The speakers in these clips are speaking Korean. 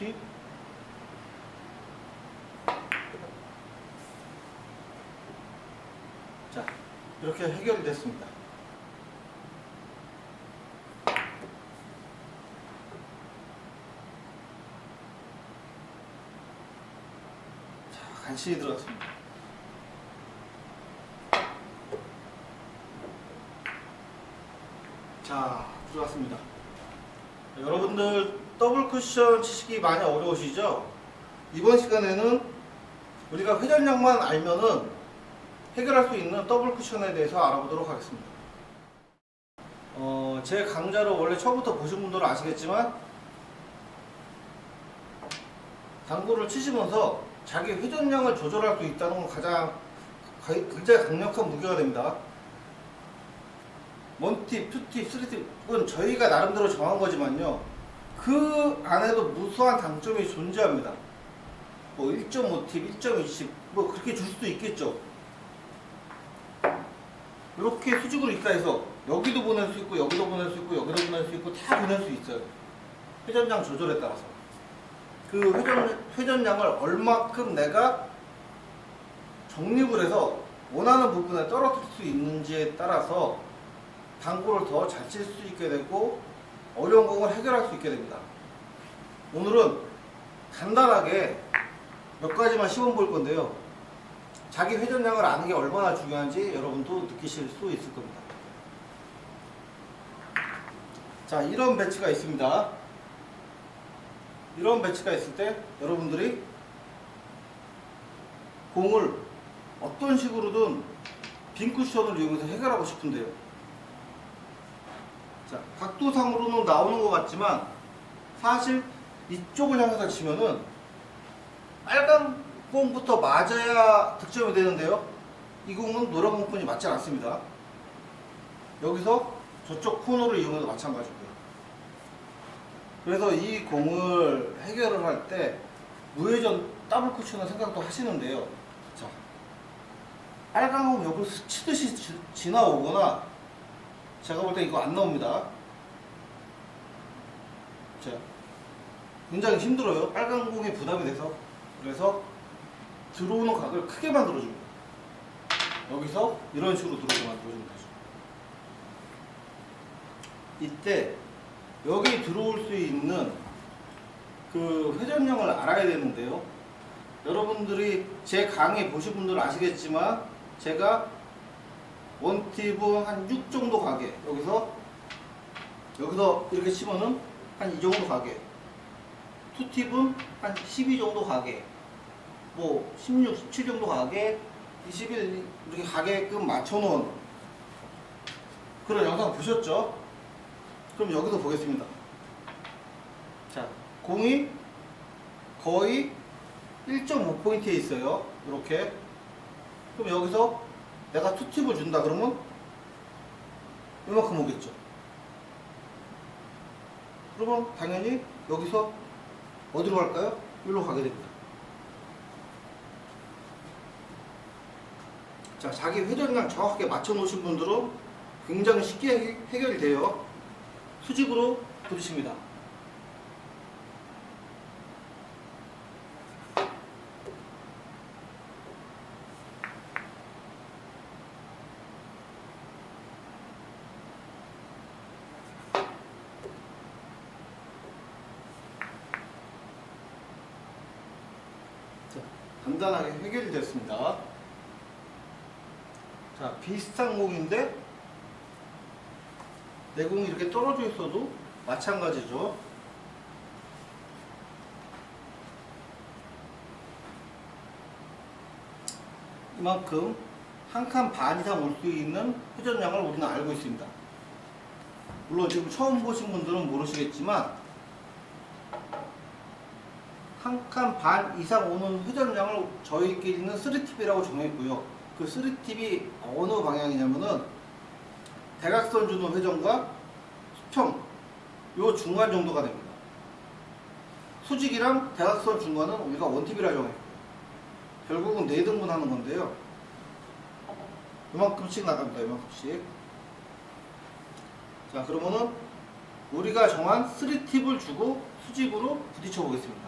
2팁. 자, 이렇게 해결이 됐습니다. 자, 간신히 들어갔습니다. 자, 들어갔습니다. 여러분들 더블 쿠션 치시기 많이 어려우시죠? 이번 시간에는 우리가 회전량만 알면은 해결할 수 있는 더블 쿠션에 대해서 알아보도록 하겠습니다. 제 강좌를 원래 처음부터 보신 분들은 아시겠지만 당구를 치시면서 자기 회전량을 조절할 수 있다는 건 굉장히 강력한 무기가 됩니다. 1팁, 2팁, 3팁은 저희가 나름대로 정한 거지만요, 그 안에도 무수한 장점이 존재합니다. 뭐 1.5팁, 1.2팁 뭐 그렇게 줄 수도 있겠죠. 이렇게 수직으로 있다 해서 여기도 보낼 수 있고 여기도 보낼 수 있고 여기도 보낼 수 있고 다 보낼 수 있어요. 회전량 조절에 따라서 그 회전량을 얼마큼 내가 정립을 해서 원하는 부분에 떨어뜨릴 수 있는지에 따라서 당구를 더 잘 칠 수 있게 되고 어려운 공을 해결할 수 있게 됩니다. 오늘은 간단하게 몇 가지만 시범 볼 건데요, 자기 회전량을 아는 게 얼마나 중요한지 여러분도 느끼실 수 있을 겁니다. 자, 이런 배치가 있습니다. 이런 배치가 있을 때 여러분들이 공을 어떤 식으로든 빈 쿠션을 이용해서 해결하고 싶은데요, 자, 각도상으로는 나오는 것 같지만 사실 이쪽을 향해서 치면은 빨간 공부터 맞아야 득점이 되는데요, 이 공은 노란 공뿐이 맞지 않습니다. 여기서 저쪽 코너를 이용해도 마찬가지고요. 그래서 이 공을 해결을 할 때 무회전 더블 쿠션을 생각도 하시는데요, 자, 빨간 공 옆으로 스치듯이 지나오거나, 제가 볼 때 이거 안 나옵니다. 자, 굉장히 힘들어요. 빨간 공에 부담이 돼서. 그래서 들어오는 각을 크게 만들어줍니다. 여기서 이런 식으로 들어오게 만들어주면 되죠. 이때 여기 들어올 수 있는 그 회전량을 알아야 되는데요, 여러분들이 제 강의 보신 분들은 아시겠지만 제가 1팁은 한 6 정도 가게, 여기서 이렇게 치면은 한 이 정도 가게, 2팁은 한 12 정도 가게, 뭐 16, 17 정도 가게, 21 이렇게 가게끔 맞춰놓은 그런 영상 보셨죠? 그럼 여기서 보겠습니다. 자, 공이 거의 1.5포인트에 있어요. 이렇게. 그럼 여기서 내가 2팁을 준다 그러면 이만큼 오겠죠. 그러면 당연히 여기서 어디로 갈까요? 여기로 가게 됩니다. 자, 자기 회전량 정확하게 맞춰 놓으신 분들은 굉장히 쉽게 해결이 돼요. 수직으로 부딪힙니다. 자, 간단하게 해결이 됐습니다. 자, 비슷한 공인데 내 공이 이렇게 떨어져 있어도 마찬가지죠. 이만큼 한 칸 반 이상 올 수 있는 회전량을 우리는 알고 있습니다. 물론 지금 처음 보신 분들은 모르시겠지만 한 칸 반 이상 오는 회전량을 저희끼리는 3팁이라고 정했고요. 그 3팁이 어느 방향이냐면은 대각선 주는 회전과 수평, 요 중간 정도가 됩니다. 수직이랑 대각선 중간은 우리가 1팁이라 정했고요. 결국은 4등분 하는 건데요, 이만큼씩 나갑니다. 이만큼씩. 자, 그러면은 우리가 정한 3팁을 주고 수직으로 부딪혀 보겠습니다.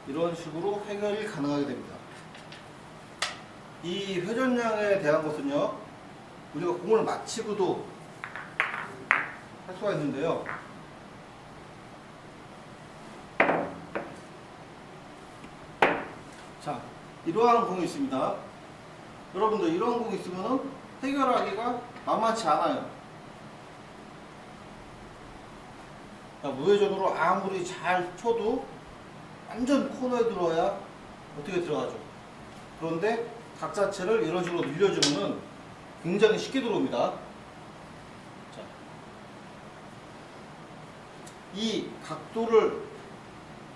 이런 식으로 해결이 가능하게 됩니다. 이 회전량에 대한 것은요, 우리가 공을 맞히고도 할 수가 있는데요. 자, 이러한 공이 있습니다. 여러분들 이런 공이 있으면 해결하기가 만만치 않아요. 자, 무회전으로 아무리 잘 쳐도 완전 코너에 들어와야 어떻게 들어가죠. 그런데 각 자체를 이런 식으로 늘려주면은 굉장히 쉽게 들어옵니다. 자, 이 각도를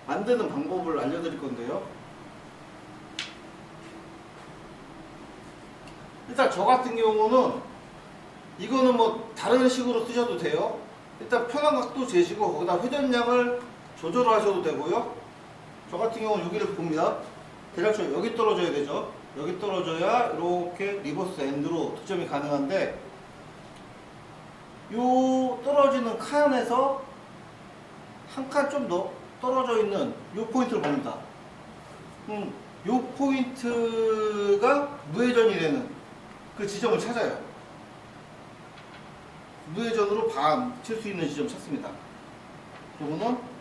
만드는 방법을 알려드릴 건데요. 일단 저 같은 경우는 이거는 뭐 다른 식으로 쓰셔도 돼요. 일단 편한 각도 재시고 거기다 회전량을 조절하셔도 되고요. 저 같은 경우는 여기를 봅니다. 대략적으로 여기 떨어져야 되죠. 여기 떨어져야 이렇게 리버스 엔드로 득점이 가능한데, 요 떨어지는 칸에서 한 칸 좀 더 떨어져 있는 요 포인트를 봅니다. 요 포인트가 무회전이 되는 그 지점을 찾아요. 무회전으로 반 칠 수 있는 지점 찾습니다. 그러면은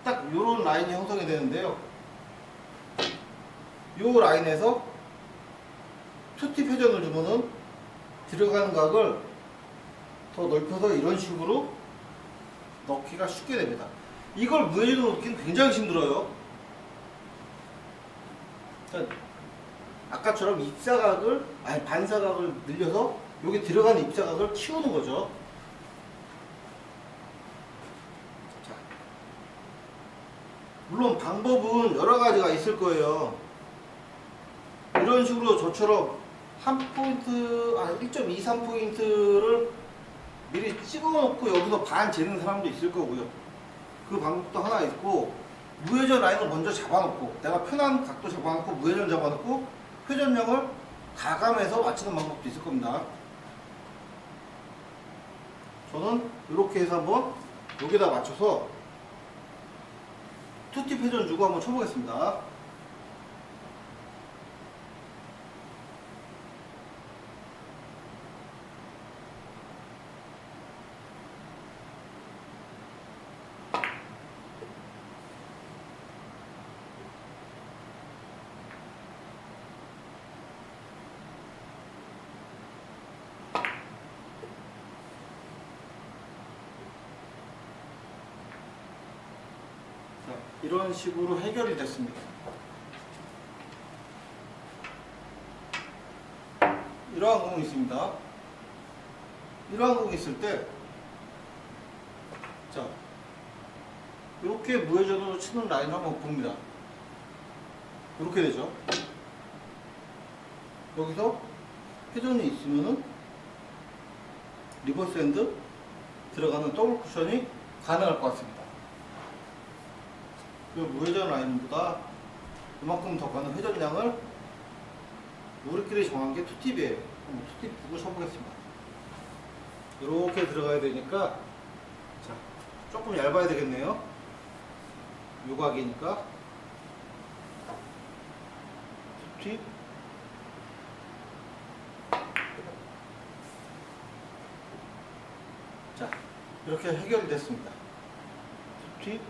딱 요런 라인이 형성이 되는데요. 요 라인에서 투팁 회전을 주면은 들어가는 각을 더 넓혀서 이런 식으로 넣기가 쉽게 됩니다. 이걸 무회전으로 넣기는 굉장히 힘들어요. 아까처럼 입사각을, 아니 반사각을 늘려서 여기 들어가는 입사각을 키우는 거죠. 자, 물론 방법은 여러 가지가 있을 거예요. 이런 식으로 저처럼 한 포인트, 1.23포인트를 미리 찍어 놓고 여기서 반 재는 사람도 있을 거고요. 그 방법도 하나 있고, 무회전 라인을 먼저 잡아놓고, 내가 편한 각도 잡아놓고 무회전 잡아놓고 회전량을 가감해서 맞추는 방법도 있을 겁니다. 저는 이렇게 해서 한번 여기다 맞춰서 투팁 회전 주고 한번 쳐보겠습니다. 이런 식으로 해결이 됐습니다. 이러한 공이 있습니다. 이러한 공이 있을 때, 자, 이렇게 무회전으로 치는 라인을 한번 봅니다. 이렇게 되죠. 여기서 회전이 있으면은 리버스 핸드 들어가는 더블 쿠션이 가능할 것 같습니다. 그 무회전 라인보다 이만큼 더 가는 회전량을 우리끼리 정한 게 투팁이에요. 한번 투팁 보고 쳐보겠습니다. 이렇게 들어가야 되니까, 자, 조금 얇아야 되겠네요. 요각이니까 투팁. 자, 이렇게 해결이 됐습니다. 투팁.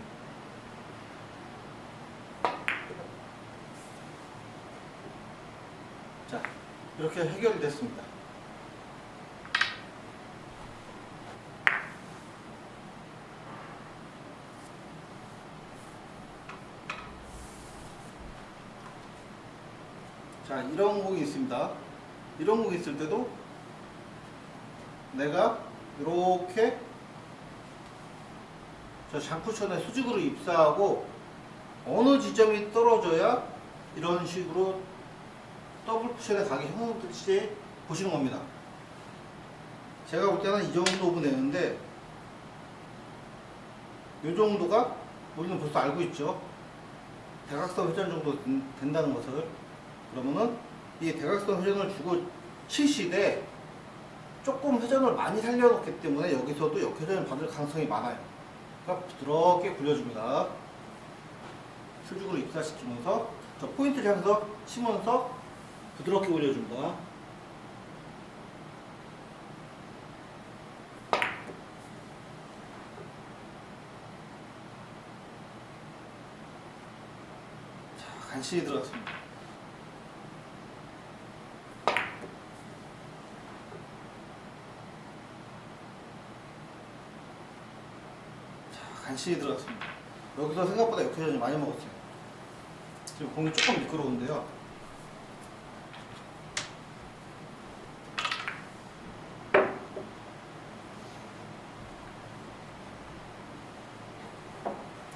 자, 이렇게 해결이 됐습니다. 자, 이런 공이 있습니다. 이런 공이 있을 때도 내가 이렇게 저 장쿠션에 수직으로 입사하고 어느 지점이 떨어져야 이런 식으로 더블 쿠션에 가기 형성될지 보시는 겁니다. 제가 볼 때는 이 정도 보내는데 이 정도가 우리는 벌써 알고 있죠. 대각선 회전 정도 된다는 것을. 그러면은 이 대각선 회전을 주고 치시되 조금 회전을 많이 살려놓기 때문에 여기서도 역회전을 받을 가능성이 많아요. 그러니까 부드럽게 굴려줍니다. 수직으로 입사시키면서 저 포인트를 향해서 치면서 부드럽게 올려줍니다. 자, 간신히 들어갔습니다. 자, 간신히 들어갔습니다. 여기서 생각보다 역회전이 많이 먹었어요. 지금 공이 조금 미끄러운데요.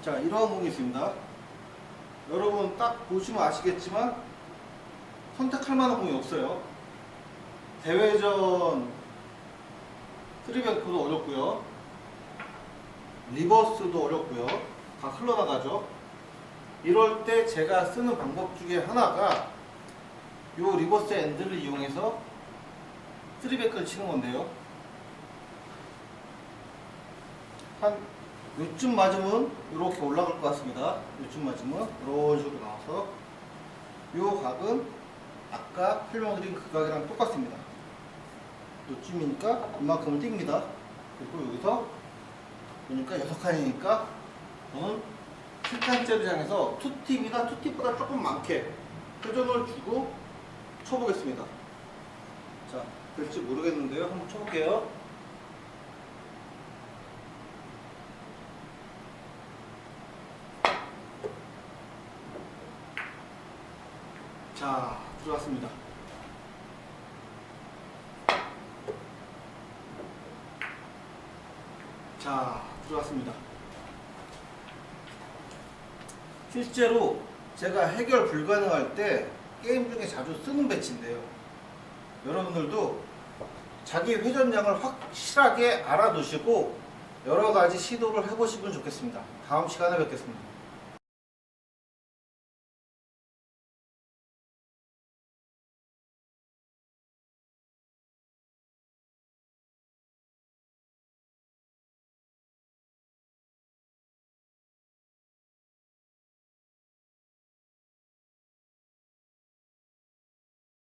자, 이러한 공이 있습니다. 여러분 딱 보시면 아시겠지만 선택할 만한 공이 없어요. 대회전 쓰리뱅크도 어렵고요. 리버스도 어렵고요. 다 흘러나가죠. 이럴 때 제가 쓰는 방법 중에 하나가 요 리버스 엔드를 이용해서 쓰리뱅크를 치는 건데요. 한 요쯤 맞으면 이렇게 올라갈 것 같습니다. 요쯤 맞으면 이런 식으로 나와서 요 각은 아까 설명드린 그 각이랑 똑같습니다. 요쯤이니까 이만큼을 띱니다. 그리고 여기서 보니까 6칸이니까 저는 7칸째를 향해서 투팁이나 투팁보다 조금 많게 회전을 주고 쳐보겠습니다. 자, 될지 모르겠는데요. 한번 쳐볼게요. 자, 들어갔습니다. 자, 들어갔습니다. 실제로 제가 해결 불가능할 때 게임 중에 자주 쓰는 배치인데요. 여러분들도 자기 회전량을 확실하게 알아두시고 여러 가지 시도를 해보시면 좋겠습니다. 다음 시간에 뵙겠습니다.